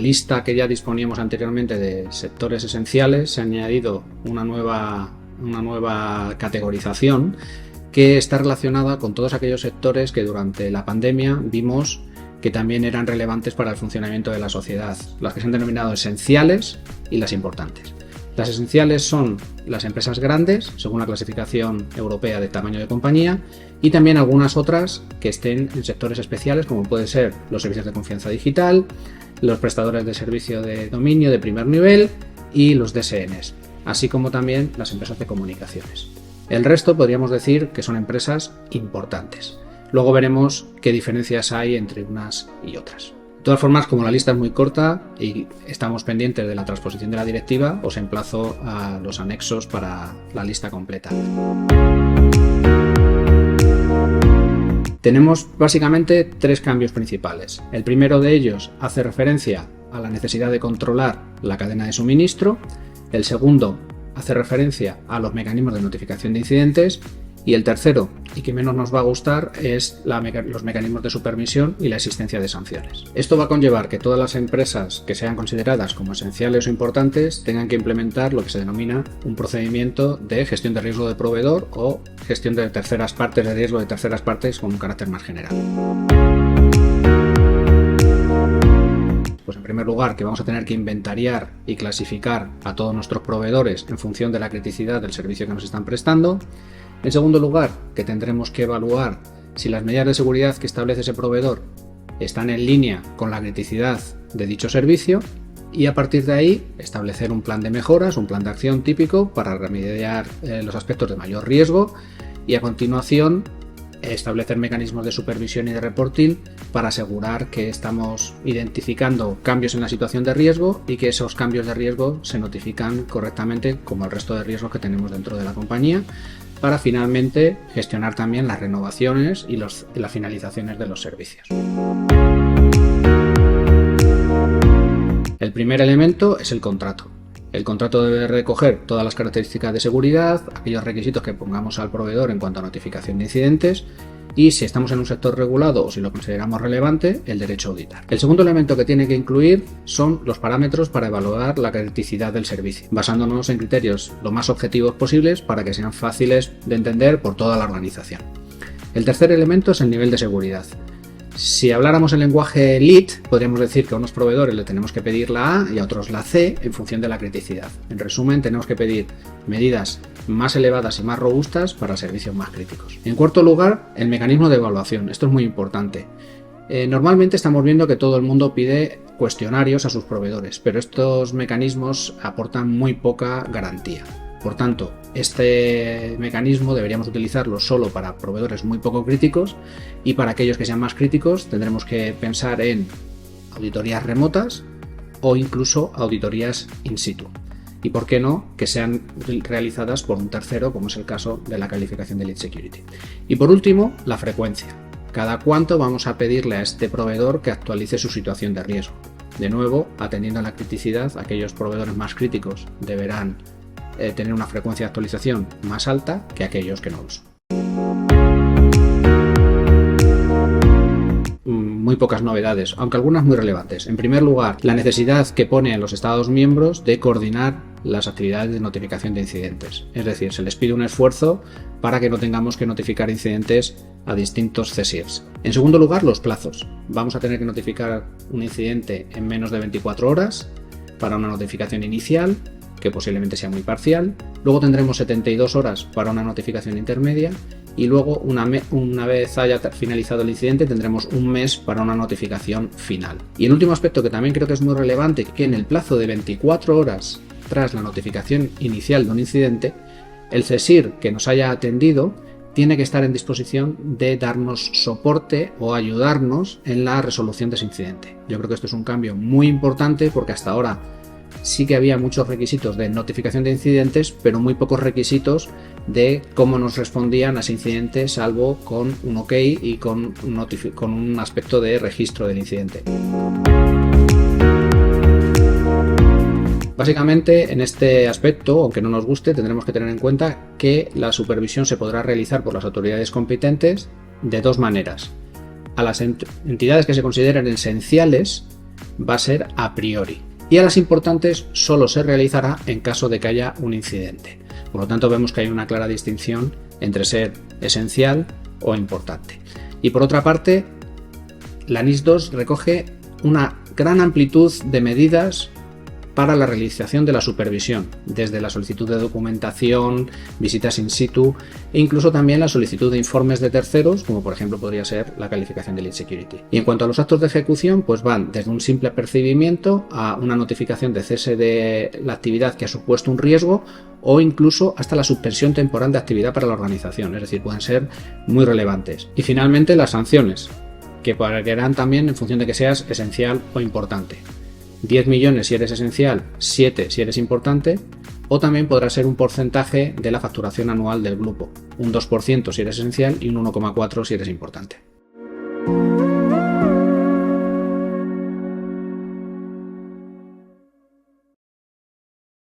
lista que ya disponíamos anteriormente de sectores esenciales se ha añadido una nueva categorización que está relacionada con todos aquellos sectores que durante la pandemia vimos que también eran relevantes para el funcionamiento de la sociedad, las que se han denominado esenciales y las importantes. Las esenciales son las empresas grandes, según la clasificación europea de tamaño de compañía, y también algunas otras que estén en sectores especiales, como pueden ser los servicios de confianza digital, los prestadores de servicio de dominio de primer nivel y los DSNs, así como también las empresas de comunicaciones. El resto podríamos decir que son empresas importantes. Luego veremos qué diferencias hay entre unas y otras. De todas formas, como la lista es muy corta y estamos pendientes de la transposición de la directiva, os emplazo a los anexos para la lista completa. Tenemos básicamente tres cambios principales. El primero de ellos hace referencia a la necesidad de controlar la cadena de suministro. El segundo hace referencia a los mecanismos de notificación de incidentes. Y el tercero, y que menos nos va a gustar, es los mecanismos de supervisión y la existencia de sanciones. Esto va a conllevar que todas las empresas que sean consideradas como esenciales o importantes tengan que implementar lo que se denomina un procedimiento de gestión de riesgo de proveedor o gestión de terceras partes, de riesgo de terceras partes con un carácter más general. Pues en primer lugar, que vamos a tener que inventariar y clasificar a todos nuestros proveedores en función de la criticidad del servicio que nos están prestando. En segundo lugar, que tendremos que evaluar si las medidas de seguridad que establece ese proveedor están en línea con la criticidad de dicho servicio y a partir de ahí establecer un plan de mejoras, un plan de acción típico para remediar los aspectos de mayor riesgo y a continuación establecer mecanismos de supervisión y de reporting para asegurar que estamos identificando cambios en la situación de riesgo y que esos cambios de riesgo se notifican correctamente como el resto de riesgos que tenemos dentro de la compañía, para finalmente gestionar también las renovaciones y las finalizaciones de los servicios. El primer elemento es el contrato. El contrato debe recoger todas las características de seguridad, aquellos requisitos que pongamos al proveedor en cuanto a notificación de incidentes y, si estamos en un sector regulado o si lo consideramos relevante, el derecho a auditar. El segundo elemento que tiene que incluir son los parámetros para evaluar la criticidad del servicio, basándonos en criterios lo más objetivos posibles para que sean fáciles de entender por toda la organización. El tercer elemento es el nivel de seguridad. Si habláramos en lenguaje LEED, podríamos decir que a unos proveedores le tenemos que pedir la A y a otros la C en función de la criticidad. En resumen, tenemos que pedir medidas más elevadas y más robustas para servicios más críticos. En cuarto lugar, el mecanismo de evaluación. Esto es muy importante. Normalmente estamos viendo que todo el mundo pide cuestionarios a sus proveedores, pero estos mecanismos aportan muy poca garantía. Por tanto, este mecanismo deberíamos utilizarlo solo para proveedores muy poco críticos y para aquellos que sean más críticos tendremos que pensar en auditorías remotas o incluso auditorías in situ. Y por qué no, que sean realizadas por un tercero, como es el caso de la calificación de Lead Security. Y por último, la frecuencia. ¿Cada cuánto vamos a pedirle a este proveedor que actualice su situación de riesgo? De nuevo, atendiendo a la criticidad, aquellos proveedores más críticos deberán tener una frecuencia de actualización más alta que aquellos que no lo son. Muy pocas novedades, aunque algunas muy relevantes. En primer lugar, la necesidad que pone en los Estados miembros de coordinar las actividades de notificación de incidentes. Es decir, se les pide un esfuerzo para que no tengamos que notificar incidentes a distintos CSIRs. En segundo lugar, los plazos. Vamos a tener que notificar un incidente en menos de 24 horas para una notificación inicial, que posiblemente sea muy parcial. Luego tendremos 72 horas para una notificación intermedia y luego una vez haya finalizado el incidente tendremos un mes para una notificación final. Y el último aspecto que también creo que es muy relevante, que en el plazo de 24 horas tras la notificación inicial de un incidente, el CSIR que nos haya atendido tiene que estar en disposición de darnos soporte o ayudarnos en la resolución de ese incidente. Yo creo que esto es un cambio muy importante porque hasta ahora sí que había muchos requisitos de notificación de incidentes, pero muy pocos requisitos de cómo nos respondían a ese incidente, salvo con un OK y con un aspecto de registro del incidente. Básicamente, en este aspecto, aunque no nos guste, tendremos que tener en cuenta que la supervisión se podrá realizar por las autoridades competentes de dos maneras. A las entidades que se consideren esenciales, va a ser a priori. Y a las importantes solo se realizará en caso de que haya un incidente. Por lo tanto, vemos que hay una clara distinción entre ser esencial o importante. Y por otra parte, la NIS 2 recoge una gran amplitud de medidas para la realización de la supervisión, desde la solicitud de documentación, visitas in situ e incluso también la solicitud de informes de terceros, como por ejemplo podría ser la calificación de lead security. Y en cuanto a los actos de ejecución, pues van desde un simple apercibimiento a una notificación de cese de la actividad que ha supuesto un riesgo o incluso hasta la suspensión temporal de actividad para la organización, es decir, pueden ser muy relevantes. Y finalmente las sanciones, que variarán también en función de que seas esencial o importante. 10 millones si eres esencial, 7 si eres importante, o también podrá ser un porcentaje de la facturación anual del grupo, un 2% si eres esencial y un 1,4% si eres importante.